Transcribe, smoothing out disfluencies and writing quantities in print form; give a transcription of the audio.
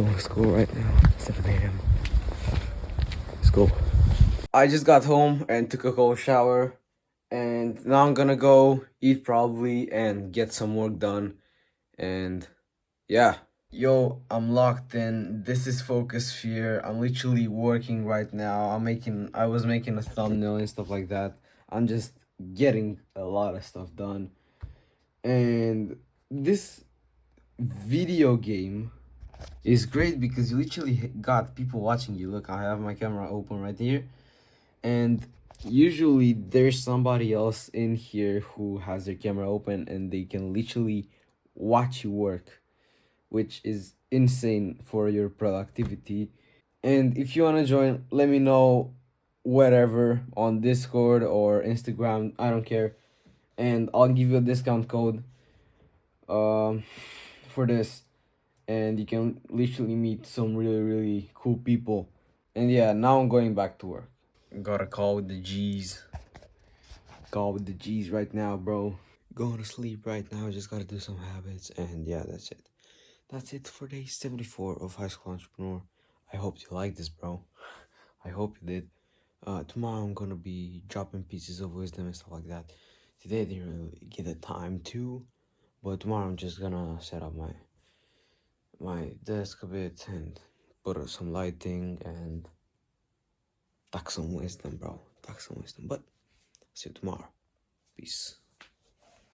going to school right now, 7 a.m. Let's go. I just got home and took a cold shower, and now I'm gonna go eat probably and get some work done. And yeah. Yo, I'm locked in. This is Focus Sphere. I'm literally working right now. I was making a thumbnail and stuff like that. I'm just getting a lot of stuff done. And this video game is great because you literally got people watching you. Look, I have my camera open right here. And usually there's somebody else in here who has their camera open and they can literally watch you work, which is insane for your productivity. And if you want to join, let me know wherever on Discord or Instagram, I don't care. And I'll give you a discount code um, for this. And you can literally meet some really, really cool people. And yeah, now I'm going back to work. Got a call with the G's. Call with the G's right now, bro. Going to sleep right now. Just gotta do some habits. And yeah, that's it. That's it for day 74 of High School Entrepreneur. I hope you like this, bro. I hope you did. Tomorrow I'm gonna be dropping pieces of wisdom and stuff like that. Today I didn't really get the time to, but tomorrow I'm just gonna set up my desk a bit and put up some lighting and talk some wisdom, bro. Talk some wisdom. But see you tomorrow. Peace.